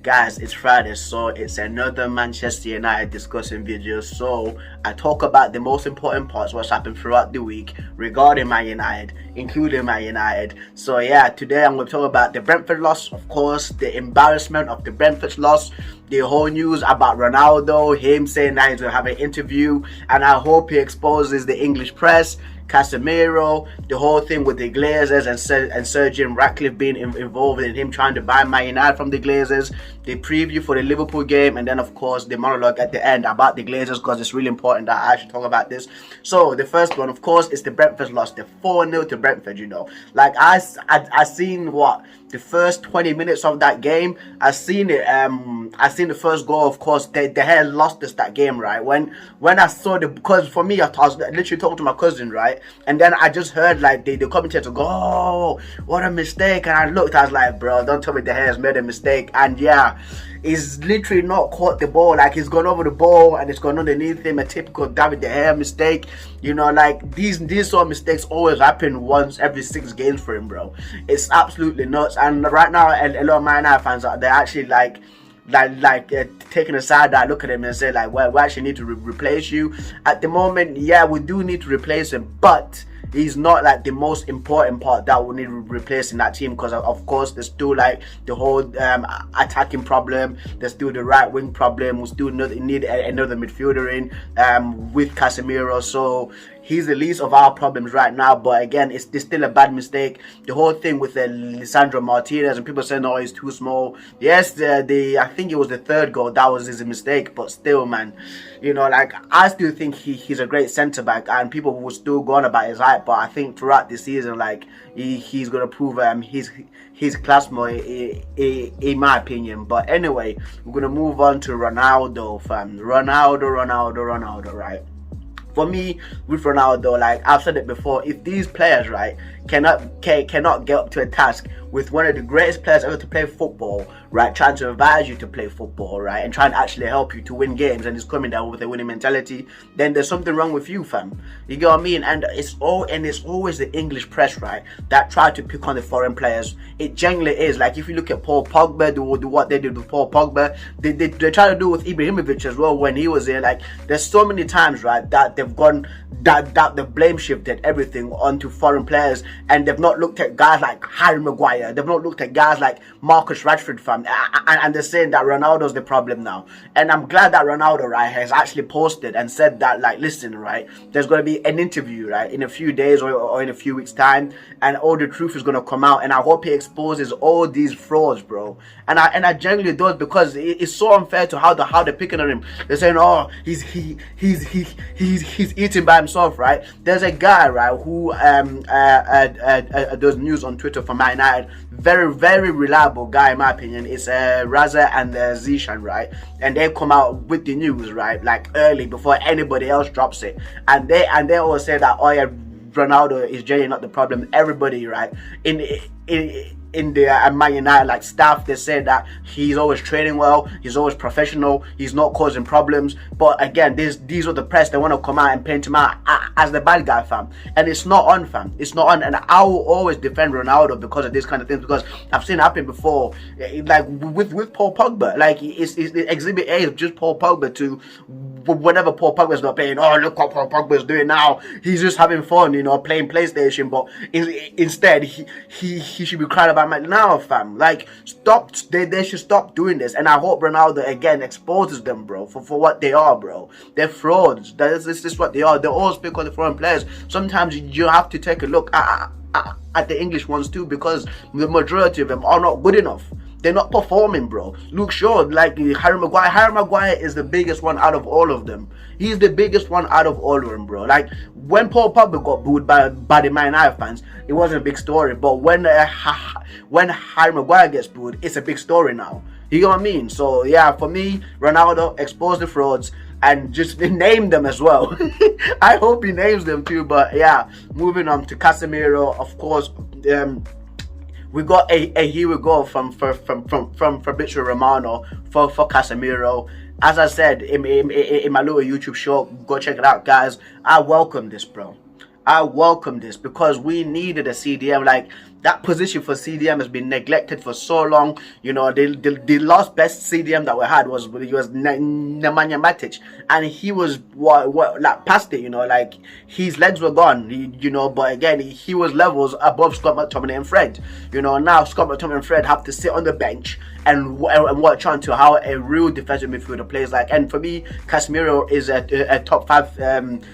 Guys, it's Friday, so it's another Manchester United discussing video. So I talk about the most important parts, what's happened throughout the week regarding Man United, including Man United. So yeah, today I'm going to talk about the Brentford loss, of course, the embarrassment of the Brentford loss, the whole news about Ronaldo, him saying that he's going to have an interview, and I hope he exposes the English press, Casemiro, the whole thing with the Glazers and Sir Jim Ratcliffe being involved in him trying to buy Man United from the Glazers, the preview for the Liverpool game, and then of course the monologue at the end about the Glazers, because it's really important that I should talk about this. So the first one, of course, is the Brentford loss, the 4-0 to Brentford. You know, like I seen what the first 20 minutes of that game. I seen it. I seen the first goal. Of course, they had lost us that game, right? When I saw because for me, I was literally talking to my cousin, right? And then I just heard like the commentator go, "Oh, what a mistake!" And I looked, I was like, "Bro, don't tell me De Gea's made a mistake." And yeah, he's literally not caught the ball. Like, he's gone over the ball and it's gone underneath him. A typical David De Gea mistake. You know, like these sort of mistakes always happen once every 6 games for him, bro. It's absolutely nuts. And right now, a lot of Man United fans are they're actually taking a side that look at him and say like, well, we actually need to replace you. At the moment, yeah, we do need to replace him, but he's not like the most important part that we need to replace in that team, because of course there's still like the whole attacking problem, there's still the right wing problem, we still need another midfielder in with Casemiro. So he's the least of our problems right now, but again, it's still a bad mistake. The whole thing with Lisandro Martinez and people saying, "Oh, he's too small." Yes, I think it was the third goal that was his mistake, but still, man, you know, like I still think he's a great centre back, and people will still go on about his height. But I think throughout the season, like he's gonna prove his class more, in my opinion. But anyway, we're gonna move on to Ronaldo, fam. Ronaldo, right? For me, with Ronaldo, like I've said it before, if these players, right, cannot get up to a task with one of the greatest players ever to play football, right, trying to advise you to play football, right, and trying to actually help you to win games, and he's coming down with a winning mentality, then there's something wrong with you, fam. You get what I mean? And it's always the English press, right, that try to pick on the foreign players. It genuinely is. Like if you look at Paul Pogba, do what they did with Paul Pogba, they try to do with Ibrahimovic as well when he was there. Like there's so many times, right, that they've the blame shifted everything onto foreign players, and they've not looked at guys like Harry Maguire, they've not looked at guys like Marcus Rashford, fam, and they're saying that Ronaldo's the problem now. And I'm glad that Ronaldo, right, has actually posted and said that, like, listen, right, there's going to be an interview, right, in a few days or in a few weeks time, and all the truth is going to come out, and I hope he exposes all these frauds, bro. And I genuinely do, because it's so unfair to how they're picking on him. They're saying, "Oh, he's eating by himself," right? There's a guy, right, who does news on Twitter for Man United. Very, very reliable guy, in my opinion. It's Raza and Zishan, right? And they come out with the news, right, like early before anybody else drops it. And they all say that, "Oh yeah, Ronaldo is generally not the problem." Everybody, right, in the Man United like staff, they said that he's always training well, he's always professional, he's not causing problems. But again, these are the press, they want to come out and paint him out as the bad guy, fam. And it's not on, fam. It's not on. And I will always defend Ronaldo because of this kind of things, because I've seen it happen before, like with Paul Pogba. Like it's exhibit A is just Paul Pogba to whenever Paul Pogba's not playing. "Oh, look what Paul Pogba's doing now, he's just having fun, you know, playing PlayStation." But instead he should be crying about now, fam. Like, stop. They should stop doing this. And I hope Ronaldo again exposes them, bro, for what they are, bro. They're frauds. This is what they are. They always pick on the foreign players. Sometimes you have to take a look at the English ones too, because the majority of them are not good enough. They're not performing, bro. Luke Shaw, like Harry Maguire. Harry Maguire is the biggest one out of all of them. He's the biggest one out of all of them, bro. Like when Paul Pogba got booed by the Man United fans, it wasn't a big story. But when Harry Maguire gets booed, it's a big story now. You know what I mean? So yeah, for me, Ronaldo, expose the frauds and just name them as well. I hope he names them too. But yeah, moving on to Casemiro, of course. We got a here we go from Fabrizio Romano for Casemiro. As I said in my little YouTube show, go check it out, guys. I welcome this, bro. I welcome this because we needed a CDM. Like, That position for CDM has been neglected for so long. You know, the last best CDM that we had was Nemanja Matic, and he was what like past it. You know, like his legs were gone. You know, but again, he was levels above Scott McTominay and Fred. You know, now Scott McTominay and Fred have to sit on the bench and watch on to how a real defensive midfielder plays like. And for me, Casemiro is a top 5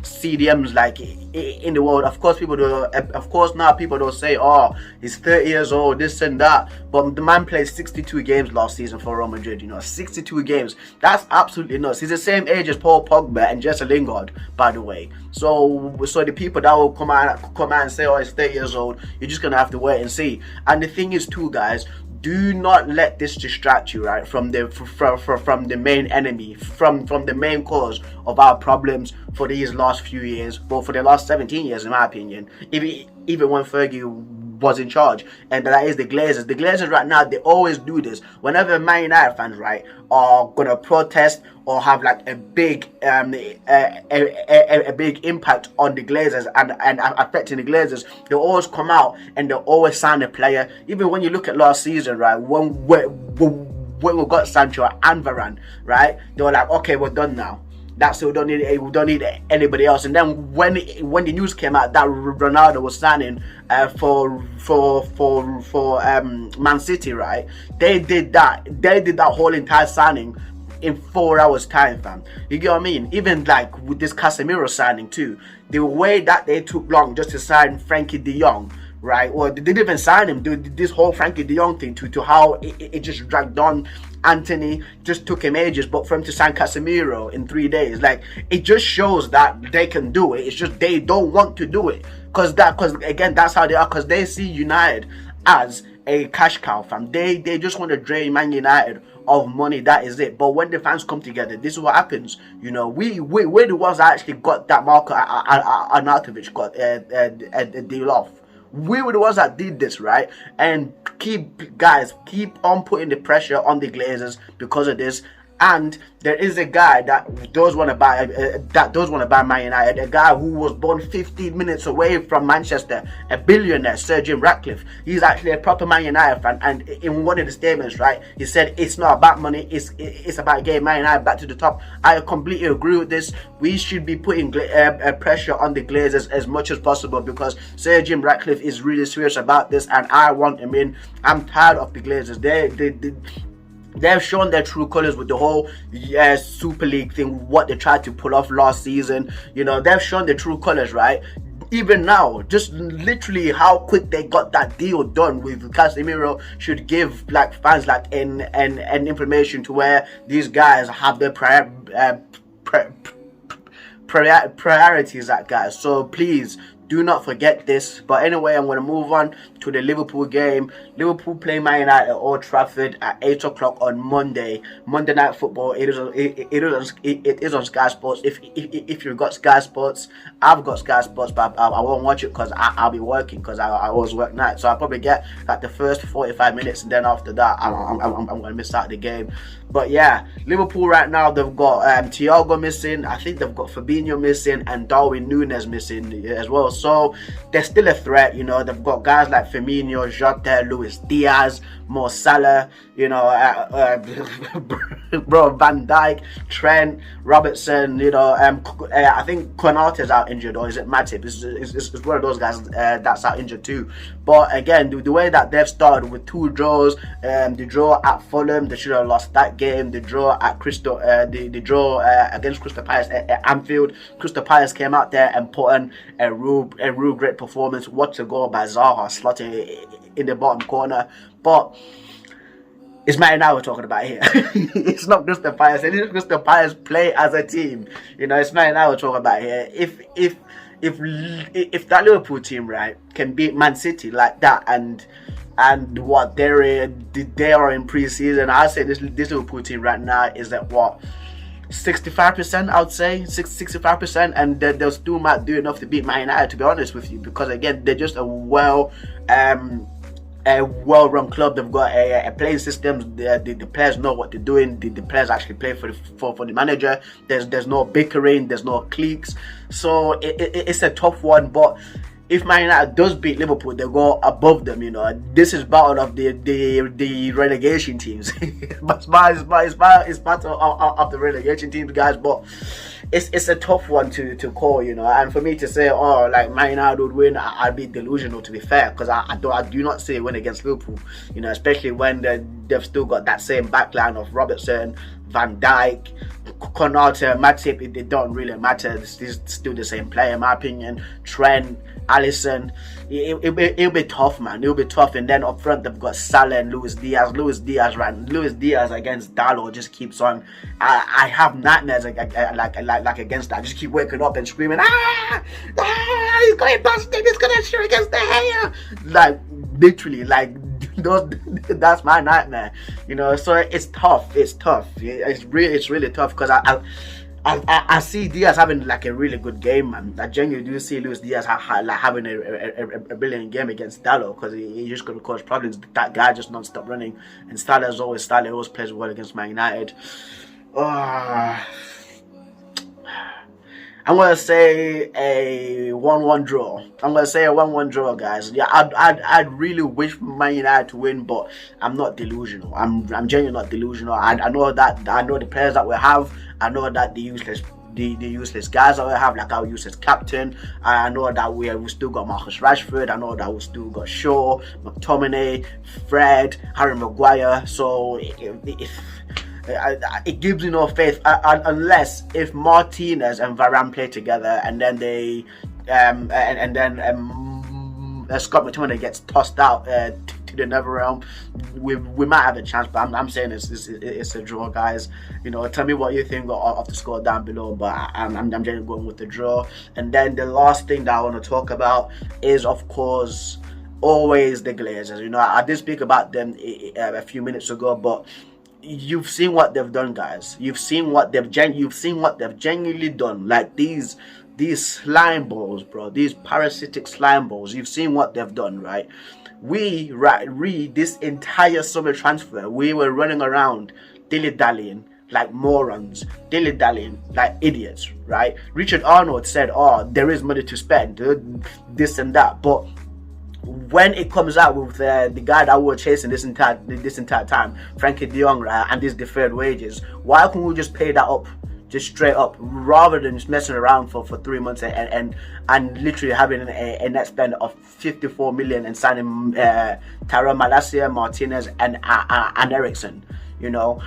CDMs like in the world. Of course, now people don't say, oh, he's 30 years old, this and that. But the man played 62 games last season for Real Madrid. You know, 62 games. That's absolutely nuts. He's the same age as Paul Pogba and Jesse Lingard, by the way. So the people that will come out and say, oh, he's 30 years old, you're just gonna have to wait and see. And the thing is, too, guys, do not let this distract you, right, from the main enemy, from the main cause of our problems for these last few years, or for the last 17 years, in my opinion, even when Fergie was in charge, and that is the Glazers. The Glazers right now, they always do this. Whenever Man United fans, right, are gonna protest or have like a big big impact on the Glazers and affecting the Glazers, they always come out and they always sign a player. Even when you look at last season, right, when we got Sancho and Varane, right, they were like, okay, we're done now. That's it. We don't need anybody else. And then when the news came out that Ronaldo was signing for Man City, right? They did that whole entire signing in 4 hours time, fam. You get what I mean? Even like with this Casemiro signing too, the way that they took long just to sign Frankie De Jong, right? Or they didn't even sign him. This whole Frankie De Jong thing to how it just dragged on. Anthony just took him ages, but for him to sign Casemiro in 3 days, like, it just shows that they can do it. It's just they don't want to do it because again, that's how they are, because they see United as a cash cow, fam. They just want to drain Man United of money. That is it. But when the fans come together, this is what happens. You know, we're the ones that actually got that Marco Arnautovic got a deal off. We were the ones that did this, right? And keep on putting the pressure on the Glazers because of this. And there is a guy that does want to buy Man United, a guy who was born 15 minutes away from Manchester, a billionaire, Sir Jim Ratcliffe. He's actually a proper Man United fan, and in one of the statements, right, he said it's not about money, it's about getting Man United back to the top. I completely agree with this. We should be putting pressure on the Glazers as much as possible because Sir Jim Ratcliffe is really serious about this, and I want him in. I'm tired of the Glazers. They've shown their true colors with the whole Super League thing, what they tried to pull off last season. You know, they've shown their true colors, right? Even now, just literally how quick they got that deal done with Casemiro should give like fans like an information to where these guys have their priorities, that guys. So please do not forget this. But anyway, I'm going to move on to the Liverpool game. Liverpool play Man United at Old Trafford at 8 o'clock on Monday Night Football. It is on Sky Sports. If you've got Sky Sports, I've got Sky Sports, but I won't watch it because I'll be working, because I always work night. So I'll probably get like the first 45 minutes, and then after that I'm going to miss out the game. But yeah, Liverpool right now, they've got Thiago missing. I think they've got Fabinho missing and Darwin Núñez missing as well. So they're still a threat. You know, they've got guys like Firmino, Jota, Luis Diaz, Mo Salah, you know, bro, Van Dijk, Trent, Robertson, you know, I think Konate's out injured, or is it Matip? It's one of those guys that's out injured too. But again, the way that they've started with 2 draws, the draw at Fulham, they should have lost that game. The draw at the draw against Crystal Palace at Anfield. Crystal Palace came out there and put on a real great performance. What a goal by Zaha, slotting in the bottom corner. But it's Man United we're talking about here. It's not Crystal Palace. It is Crystal Palace play as a team. You know, it's Man United we're talking about here. If that Liverpool team, right, can beat Man City like that, and what they are in pre-season, I'd say this Liverpool team right now is at what, 65%, I would say 65%, and they'll still might do enough to beat Man United, to be honest with you, because again, they're just a well-run club. They've got a playing system. The players know what they're doing. The players actually play for the manager. There's no bickering. There's no cliques. So it's a tough one, but if Man United does beat Liverpool, they go above them. You know, this is battle of the relegation teams. It's battle of the relegation teams, guys. But it's a tough one to call, you know. And for me to say, oh, like Man United would win, I'd be delusional, to be fair, because I do not see a win against Liverpool. You know, especially when they've still got that same backline of Robertson, Van Dijk, Konate, Matip. It don't really matter. It's still the same player, in my opinion. Trent, Alisson. It'll be tough, man. It'll be tough. And then up front, they've got Salah and Luis Diaz. Luis Diaz against Dalot just keeps on. I have nightmares like against that. I just keep waking up and screaming, he's going busted. He's gonna shoot against the hair. Like literally, like. That's my nightmare, you know. So it's tough. It's really tough, because I see Diaz having like a really good game, man. I genuinely do see Luis Diaz having a brilliant game against Dalot, because he's just going to cause problems. That guy just non-stop running, and Salah always plays well against Man United. I'm gonna say a 1-1 draw. I'm gonna say a 1-1 draw, guys. Yeah, I'd really wish Man United to win, but I'm not delusional. I'm genuinely not delusional. I know the players that we have. I know that the useless guys that we have, like our useless captain. I know that we still got Marcus Rashford. I know that we still got Shaw, McTominay, Fred, Harry Maguire. So it gives me no faith, unless if Martinez and Varane play together, and then they Scott McTominay gets tossed out to the nether realm. We might have a chance, but I'm saying it's a draw, guys. You know, tell me what you think of the score down below, but I'm generally going with the draw. And then the last thing that I want to talk about is, of course, always the Glazers. You know, I did speak about them a few minutes ago, but you've seen what they've done, guys. You've seen what they've genuinely done. Like these slime balls, bro. These parasitic slime balls. You've seen what they've done, right? This entire summer transfer, we were running around dilly-dallying like morons, dilly-dallying like idiots, right? Richard Arnold said, oh, there is money to spend, this and that, but when it comes out with the guy that we were chasing this entire time, Frankie de Jong, right, and these deferred wages, why can't we just pay that up, just straight up, rather than just messing around for 3 months and literally having a net spend of 54 million and signing Tyrone Malacia, Martinez, and Eriksen? You know,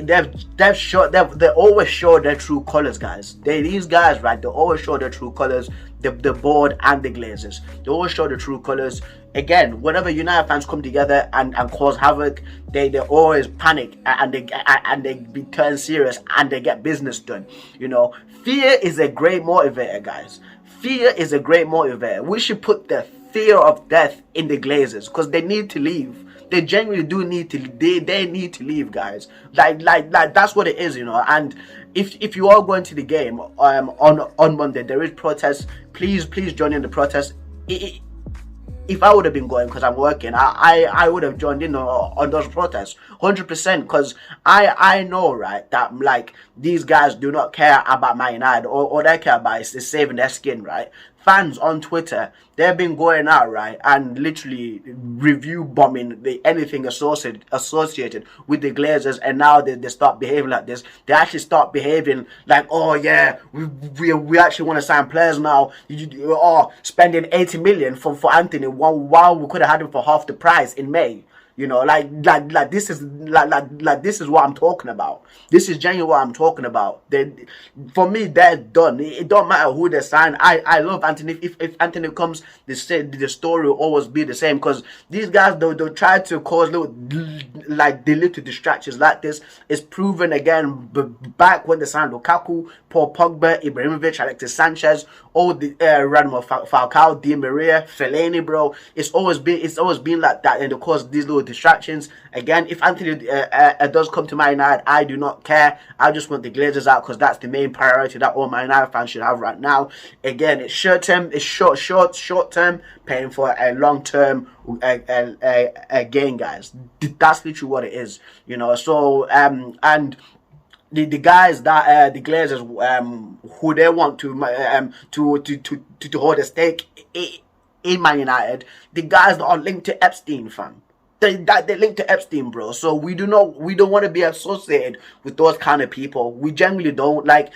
they always show their true colors, guys. These guys, right, they always show their true colors. The board and the Glazers, they always show the true colors. Again, whenever United fans come together and cause havoc, they always panic and they be turned serious and they get business done. You know, fear is a great motivator, guys. Fear is a great motivator. We should put the fear of death in the Glazers, because they need to leave. They genuinely do need to. They need to leave, guys. Like that's what it is, you know. And if you are going to the game on Monday, there is protests. Please join in the protest. If I would have been going, because I'm working, I would have joined in on those protests 100%, because I know, right, that like these guys do not care about Man United. All they care about is saving their skin, right? Fans on Twitter, they've been going out, right, and literally review bombing anything associated with the Glazers, and now they start behaving like this. They actually start behaving like, oh yeah, we actually want to sign players now. Spending 80 million for Anthony while we could have had him for half the price in May. You know, like this is this is what I'm talking about. This is genuinely what I'm talking about. For me, they're done. It don't matter who they sign. I love Anthony. If Anthony comes, the story will always be the same, because these guys they'll try to cause little distractions like this. It's proven again back when they signed Lukaku, Paul Pogba, Ibrahimovic, Alexis Sanchez, all the Radamel Falcao, Di Maria, Fellaini, bro. It's always been like that, and of course these little distractions. Again, if Anthony does come to Man United, I do not care. I just want the Glazers out, because that's the main priority that all Man United fans should have right now. Again, it's short term, paying for a long term gain, guys. That's literally what it is, you know. So and the guys that the Glazers who they want to hold a stake, in Man United, the guys that are linked to Epstein, fam. They linked to Epstein, bro. So we don't want to be associated with those kind of people. We generally don't. Like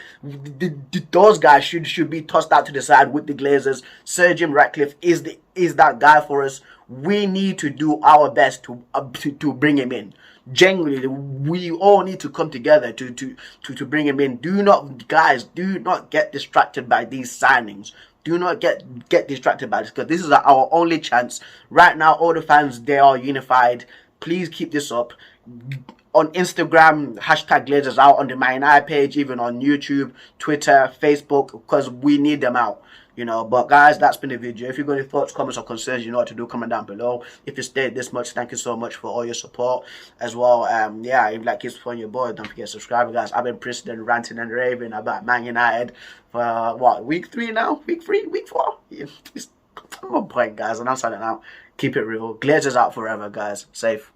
those guys should be tossed out to the side with the Glazers. Sir Jim Ratcliffe is that guy for us. We need to do our best to bring him in. Genuinely, we all need to come together to bring him in. Do not get distracted by these signings. Do not get distracted by this, because this is our only chance. Right now, all the fans, they are unified. Please keep this up. On Instagram, hashtag Glazers out, on the My Eye page, even on YouTube, Twitter, Facebook, because we need them out. You know, but guys, that's been the video. If you've got any thoughts, comments, or concerns, you know what to do. Comment down below. If you stayed this much, thank you so much for all your support as well. Yeah, if you like kids on your boy, don't forget to subscribe, guys. I've been Preston ranting and raving about Man United for what, week 3 now? Week 3? Week 4? Yeah, it's one point, guys, and I'm signing out. Keep it real. Glazers out forever, guys. Safe.